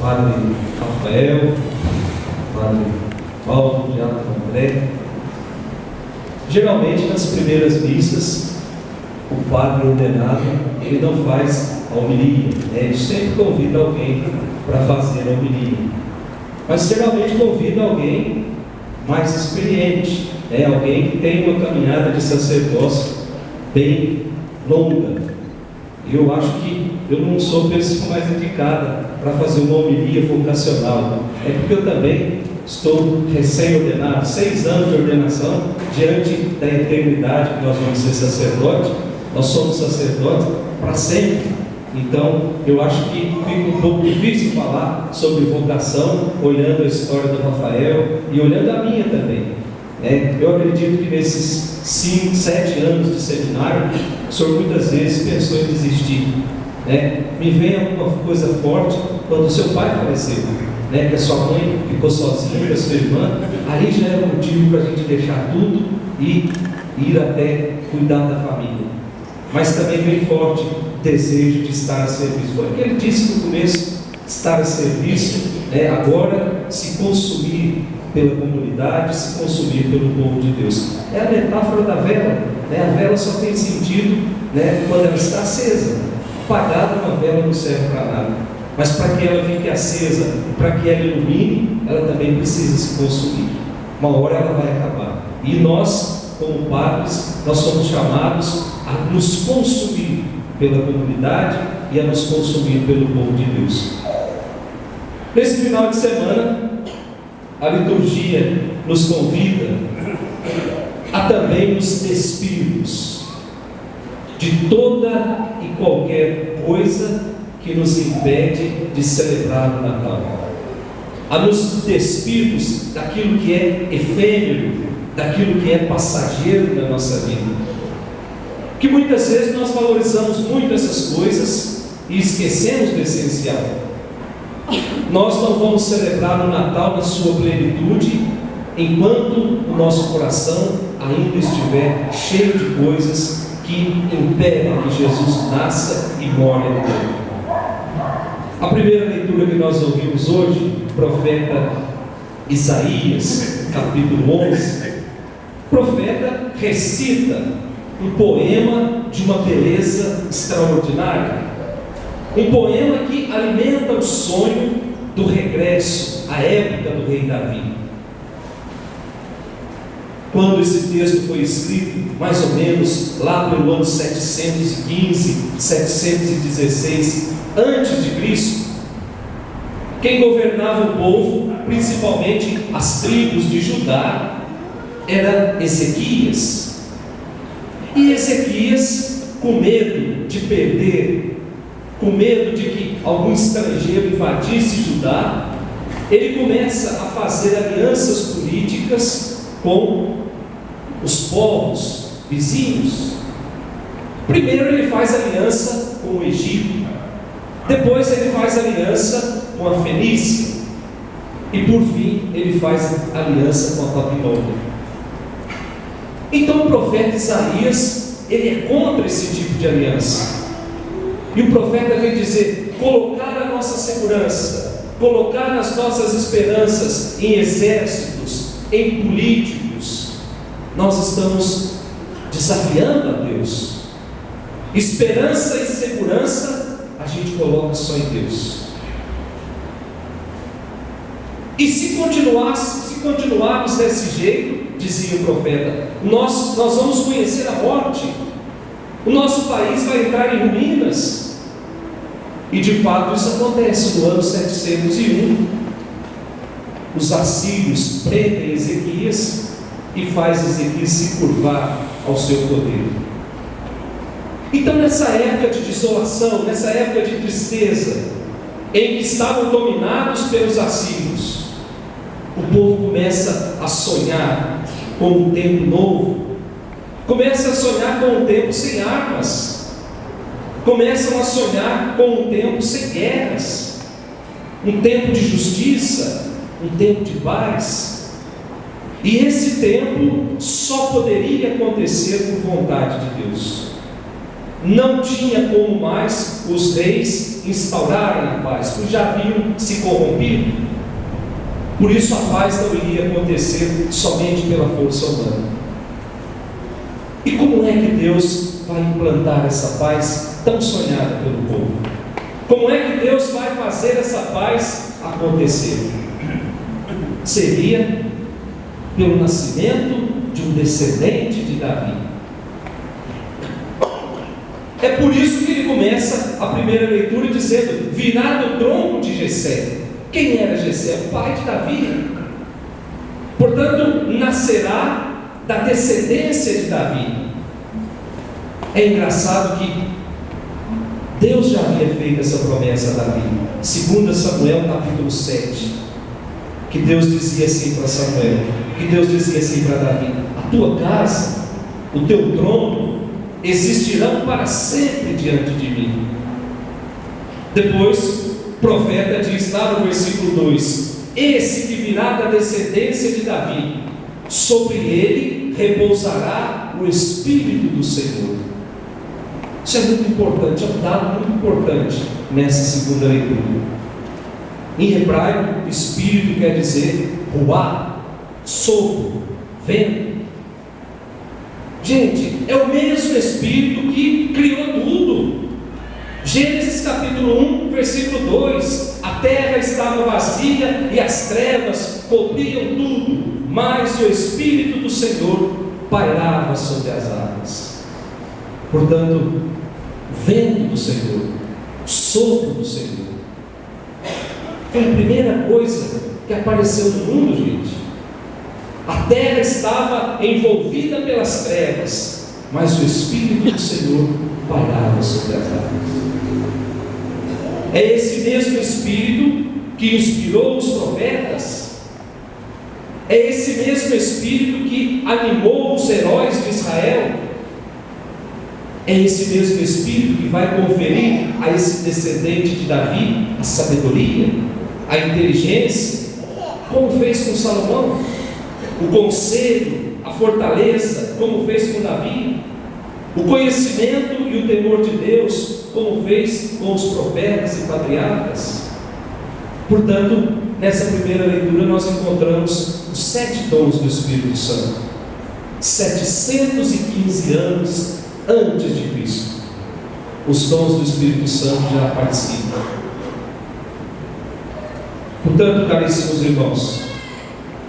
Padre Rafael, Padre Paulo, Diácono André. Geralmente nas primeiras missas, o padre ordenado, ele não faz a homilia, né? Ele sempre convida alguém para fazer a homilia, mas geralmente convida alguém mais experiente, né? Alguém que tem uma caminhada de sacerdócio bem longa. Eu acho que eu não sou a pessoa mais indicada para fazer uma homilia vocacional, é porque eu também estou recém-ordenado, 6 anos de ordenação, diante da eternidade que nós vamos ser sacerdote. Nós somos sacerdotes para sempre. Então, eu acho que fica um pouco difícil falar sobre vocação, olhando a história do Rafael e olhando a minha também. Eu acredito que nesses 5, 7 anos de seminário, o senhor muitas vezes pensou em desistir. Me vem alguma coisa forte quando o seu pai faleceu, que a sua mãe ficou sozinha com a sua irmã. Ali já era um motivo para a gente deixar tudo e ir até cuidar da família. Mas também vem forte o desejo de estar a serviço. Foi o que ele disse no começo: estar a serviço, agora se consumir pela comunidade, se consumir pelo povo de Deus. É a metáfora da vela. A vela só tem sentido quando ela está acesa. Apagada, uma vela não serve para nada. Mas para que ela fique acesa, para que ela ilumine, ela também precisa se consumir. Uma hora ela vai acabar. E nós, como padres, nós somos chamados a nos consumir pela comunidade e a nos consumir pelo povo de Deus. Nesse final de semana, a liturgia nos convida a também nos despirmos de toda e qualquer coisa que nos impede de celebrar o Natal, a nos despirmos daquilo que é efêmero, daquilo que é passageiro na nossa vida, que muitas vezes nós valorizamos muito essas coisas e esquecemos do essencial. Nós não vamos celebrar o Natal na sua plenitude enquanto o nosso coração ainda estiver cheio de coisas que impedem que Jesus nasça e morra no mundo. A primeira leitura que nós ouvimos hoje, o profeta Isaías, capítulo 11, o profeta recita um poema de uma beleza extraordinária, um poema que alimenta o sonho do regresso à época do rei Davi. Quando esse texto foi escrito, mais ou menos lá pelo ano 715, 716 antes de Cristo, quem governava o povo, principalmente as tribos de Judá, era Ezequias. E Ezequias, com medo de perder, com medo de que algum estrangeiro invadisse Judá, ele começa a fazer alianças políticas com os povos vizinhos. Primeiro ele faz aliança com o Egito, depois ele faz aliança com a Fenícia, e por fim ele faz aliança com a Babilônia. Então o profeta Isaías, ele é contra esse tipo de aliança, e o profeta vem dizer: colocar a nossa segurança, colocar as nossas esperanças em exércitos, em políticos, nós estamos desafiando a Deus. Esperança e segurança a gente coloca só em Deus. E se continuarmos desse jeito, dizia o profeta, nós vamos conhecer a morte. O nosso país vai entrar em ruínas. E de fato isso acontece no ano 701. Os assírios prendem Ezequias e faz Ezequias se curvar ao seu poder. Então, nessa época de desolação, nessa época de tristeza, em que estavam dominados pelos assírios, o povo começa a sonhar com um tempo novo, começa a sonhar com um tempo sem armas, começam a sonhar com um tempo sem guerras, um tempo de justiça, um tempo de paz. E esse tempo só poderia acontecer por vontade de Deus. Não tinha como mais os reis instaurarem a paz, porque já haviam se corrompido. Por isso a paz não iria acontecer somente pela força humana. E como é que Deus vai implantar essa paz tão sonhada pelo povo? Como é que Deus vai fazer essa paz acontecer? Seria pelo nascimento de um descendente de Davi. É por isso que ele começa a primeira leitura dizendo: virá do tronco de Jessé. Quem era Jessé? O pai de Davi. Portanto, nascerá da descendência de Davi. É engraçado que Deus já havia feito essa promessa a Davi. 2 Samuel capítulo 7, que Deus dizia assim para Samuel, que Deus dizia assim para Davi: a tua casa, o teu trono existirão para sempre diante de mim. Depois o profeta diz lá no versículo 2: esse que virá da descendência de Davi, sobre ele repousará o Espírito do Senhor. Isso é muito importante, é um dado muito importante nessa segunda leitura. Em hebraico, Espírito quer dizer ruá, sopro, vento. Gente, é o mesmo Espírito que criou tudo. Gênesis capítulo 1, versículo 2: a terra estava vazia e as trevas cobriam tudo, mas o Espírito do Senhor pairava sobre as águas. Portanto, o vento do Senhor, o sopro do Senhor, foi a primeira coisa que apareceu no mundo, gente. A terra estava envolvida pelas trevas, mas o Espírito do Senhor pairava sobre as águas. É esse mesmo Espírito que inspirou os profetas. É esse mesmo Espírito que animou os heróis de Israel. É esse mesmo Espírito que vai conferir a esse descendente de Davi a sabedoria, a inteligência, como fez com Salomão, o conselho, a fortaleza, como fez com Davi, o conhecimento e o temor de Deus, como fez com os profetas e patriarcas. Portanto, nessa primeira leitura nós encontramos os 7 dons do Espírito Santo, 715 anos antes de Cristo. Os dons do Espírito Santo já participam. Portanto, caríssimos irmãos,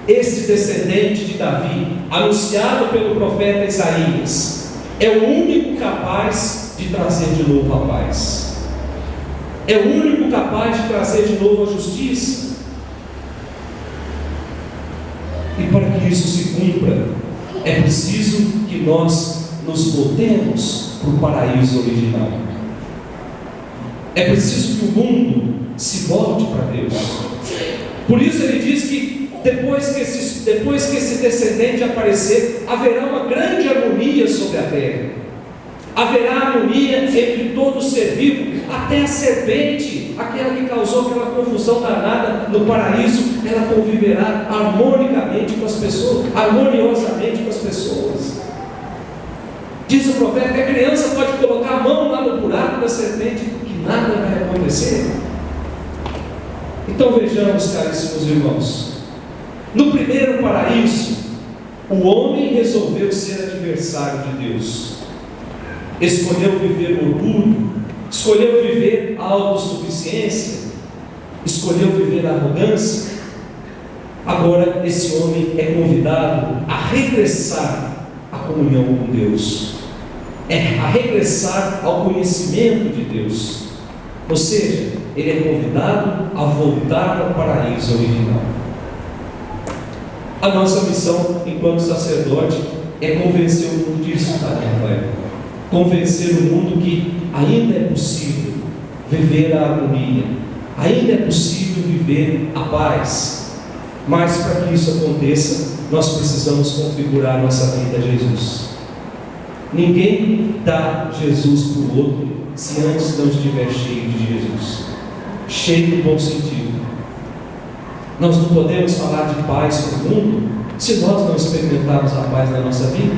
esse descendente de Davi, anunciado pelo profeta Isaías, é o único capaz de trazer de novo a paz. É o único capaz de trazer de novo a justiça. E para que isso se cumpra, é preciso que nós nos voltemos para o paraíso original. É preciso que o mundo se volte para Deus. Por isso ele diz que depois que esse descendente aparecer, haverá uma grande harmonia sobre a terra. Haverá harmonia entre todo ser vivo, até a serpente, aquela que causou aquela confusão danada no paraíso, ela conviverá harmonicamente com as pessoas, harmoniosamente com as pessoas. Diz o profeta que a criança pode colocar a mão lá no buraco da serpente, que nada vai acontecer. Então vejamos, caríssimos irmãos, no primeiro paraíso, o homem resolveu ser adversário de Deus, escolheu viver o orgulho, escolheu viver a autossuficiência, escolheu viver a arrogância. Agora esse homem é convidado a regressar à comunhão com Deus, a regressar ao conhecimento de Deus. Ou seja, ele é convidado a voltar ao paraíso original. A nossa missão enquanto sacerdote é convencer o mundo disso, tá, Rafael? Convencer o mundo que ainda é possível viver a harmonia, ainda é possível viver a paz. Mas para que isso aconteça, nós precisamos configurar nossa vida a Jesus. Ninguém dá Jesus para o outro se antes não estiver cheio de Jesus, cheio no bom sentido. Nós não podemos falar de paz para o mundo se nós não experimentarmos a paz na nossa vida.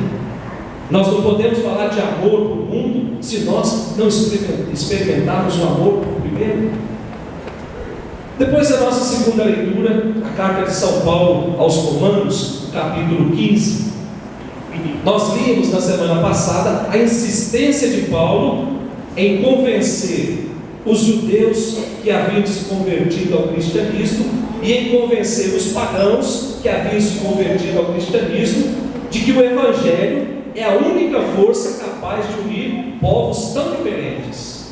Nós não podemos falar de amor para o mundo se nós não experimentarmos o amor primeiro. Depois da nossa segunda leitura, a carta de São Paulo aos Romanos, capítulo 15. Nós vimos na semana passada a insistência de Paulo em convencer os judeus que haviam se convertido ao cristianismo e em convencer os pagãos que haviam se convertido ao cristianismo de que o Evangelho é a única força capaz de unir povos tão diferentes.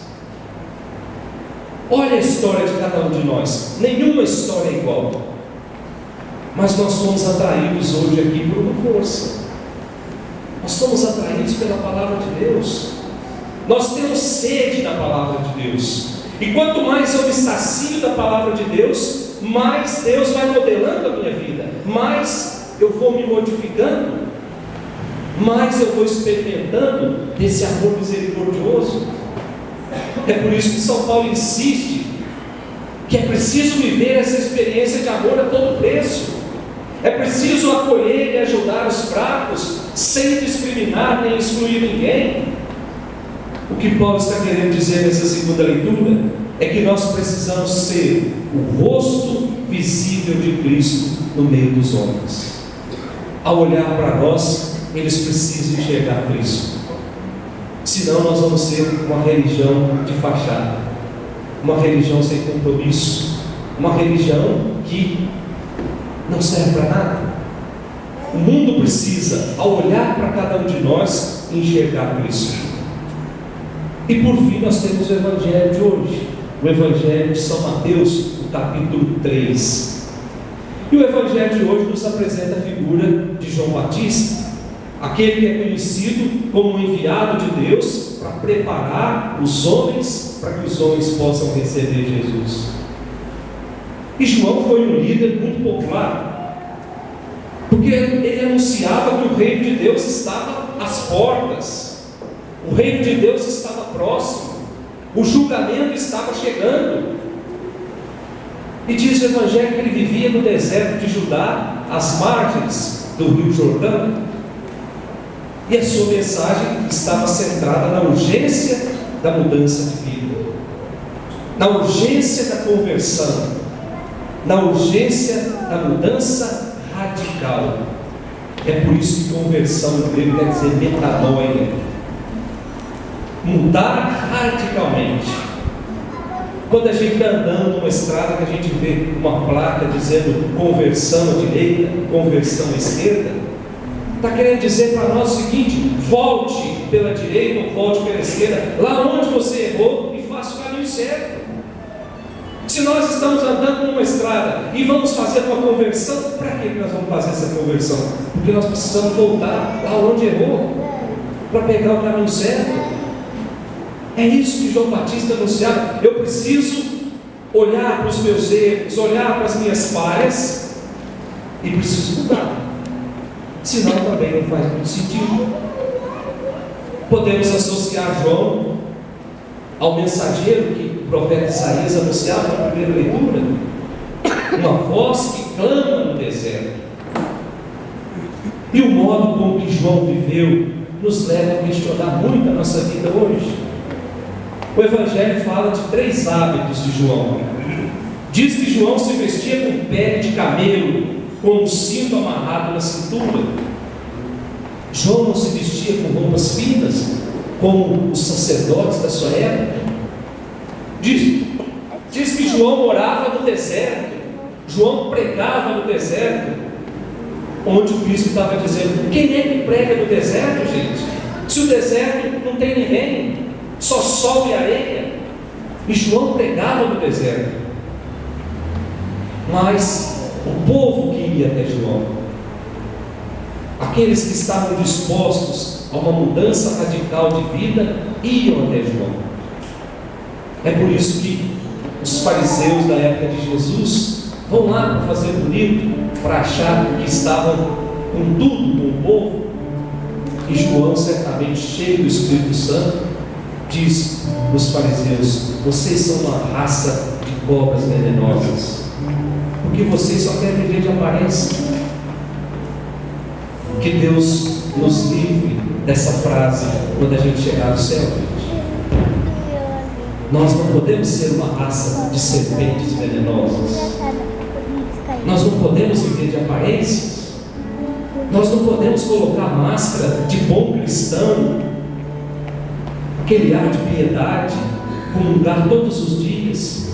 Olha a história de cada um de nós, nenhuma história é igual, mas nós somos atraídos hoje aqui por uma força. Nós somos atraídos pela palavra de Deus. Nós temos sede da palavra de Deus. E quanto mais eu me sacio da palavra de Deus, mais Deus vai modelando a minha vida, mais eu vou me modificando, mais eu vou experimentando desse amor misericordioso. É por isso que São Paulo insiste que é preciso viver essa experiência de amor a todo preço. É preciso acolher e ajudar os fracos, sem discriminar nem excluir ninguém. O que Paulo está querendo dizer nessa segunda leitura é que nós precisamos ser o rosto visível de Cristo no meio dos homens. Ao olhar para nós, eles precisam enxergar Cristo. Senão nós vamos ser uma religião de fachada, uma religião sem compromisso, uma religião que não serve para nada. O mundo precisa, ao olhar para cada um de nós, enxergar Cristo. E por fim nós temos o Evangelho de hoje, o Evangelho de São Mateus, no capítulo 3. E o Evangelho de hoje nos apresenta a figura de João Batista, aquele que é conhecido como o enviado de Deus para preparar os homens para que os homens possam receber Jesus. E João foi um líder muito popular, porque ele anunciava que o reino de Deus estava às portas, o reino de Deus estava próximo, o julgamento estava chegando. E diz o Evangelho que ele vivia no deserto de Judá, às margens do Rio Jordão, e a sua mensagem estava centrada na urgência da mudança de vida, na urgência da conversão, na urgência da mudança radical. É por isso que conversão no grego quer dizer metanoia, mudar radicalmente. Quando a gente está andando numa estrada que a gente vê uma placa dizendo conversão à direita, conversão à esquerda, está querendo dizer para nós o seguinte: volte pela direita ou volte pela esquerda, lá onde você errou, e faça o caminho certo. Se nós estamos andando numa estrada e vamos fazer uma conversão, para que nós vamos fazer essa conversão? Porque nós precisamos voltar lá onde errou, para pegar o caminho certo. É isso que João Batista anunciava. Eu preciso olhar para os meus erros, olhar para as minhas falhas, e preciso mudar. Senão também não faz muito sentido. Podemos associar João ao mensageiro que o profeta Isaías anunciava na primeira leitura, uma voz que clama no deserto. E o modo como que João viveu nos leva a questionar muito a nossa vida hoje. O Evangelho fala de 3 hábitos de João. Diz que João se vestia com pele de camelo, com um cinto amarrado na cintura. João não se vestia com roupas finas, como os sacerdotes da sua época. Diz que João morava no deserto. João pregava no deserto, onde o Cristo estava dizendo: quem é que prega no deserto, gente? Se o deserto não tem ninguém, só sol e areia. E João pregava no deserto. Mas o povo que ia até João, aqueles que estavam dispostos a uma mudança radical de vida, iam até João. É por isso que os fariseus da época de Jesus vão lá para fazer bonito, para achar que estavam com tudo com o povo. E João, certamente cheio do Espírito Santo, diz aos fariseus: vocês são uma raça de cobras venenosas, porque vocês só querem viver de aparência. Que Deus nos livre dessa frase quando a gente chegar no céu, gente. Nós não podemos ser uma raça de serpentes venenosas. Nós não podemos viver de aparências. Nós não podemos colocar máscara de bom cristão, aquele ar de piedade, comungar todos os dias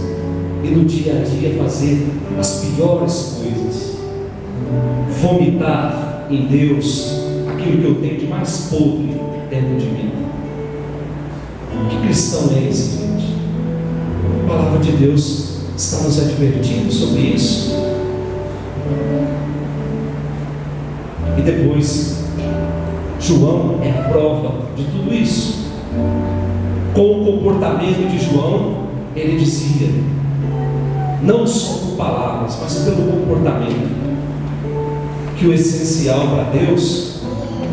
e no dia a dia fazer as piores coisas, vomitar em Deus aquilo que eu tenho de mais podre dentro de mim. Que cristão é esse, gente? A palavra de Deus está nos advertindo sobre isso. E depois, João é a prova de tudo isso. Com o comportamento de João, ele dizia, não só por palavras, mas pelo comportamento, que o essencial para Deus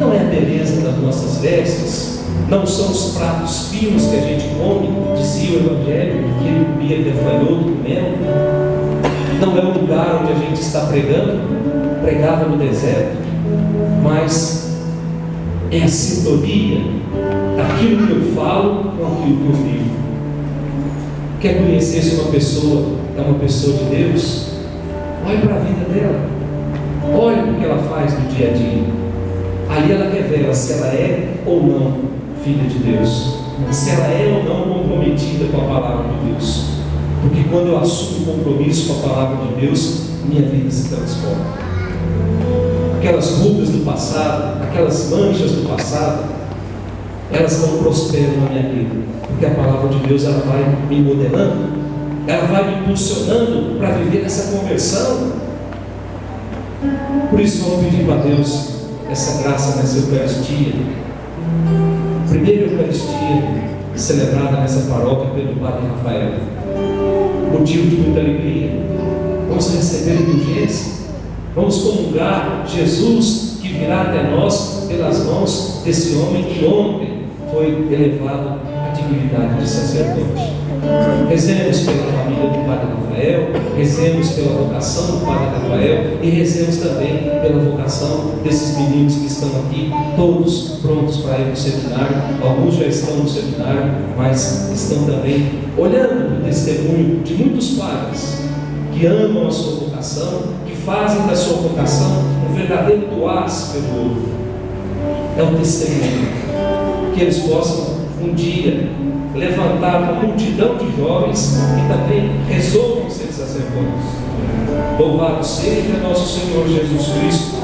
não é a beleza das nossas vestes, não são os pratos finos que a gente come, dizia o Evangelho, que ele comia gafanhoto com mel, não é o lugar onde a gente está pregando, pregava no deserto, mas é a sintonia daquilo que eu falo com aquilo que eu vivo. Quer conhecer se uma pessoa é uma pessoa de Deus? Olhe para a vida dela, olhe o que ela faz no dia a dia. Ali ela revela se ela é ou não filha de Deus, se ela é ou não comprometida com a palavra de Deus. Porque quando eu assumo compromisso com a palavra de Deus, minha vida se transforma. Aquelas rugas do passado, aquelas manchas do passado, elas não prosperam na minha vida, porque a palavra de Deus ela vai me modelando, ela vai me impulsionando para viver essa conversão. Por isso vamos pedir para Deus essa graça nessa Eucaristia. Primeira Eucaristia celebrada nessa paróquia pelo Padre Rafael, motivo de muita alegria. Vamos receber indulgência, vamos comungar Jesus que virá até nós pelas mãos desse homem que ontem foi elevado à dignidade de sacerdote. Rezemos pela família do Padre Rafael, rezemos pela vocação do Padre Rafael e rezemos também pela vocação desses meninos que estão aqui, todos prontos para ir para o seminário. Alguns já estão no seminário, mas estão também olhando para o testemunho de muitos padres que amam a sua vocação, que fazem da sua vocação um verdadeiro doar-se pelo outro. É um testemunho que eles possam um dia levantar uma multidão de jovens que também resolvam ser sacerdotes. Louvado seja nosso Senhor Jesus Cristo.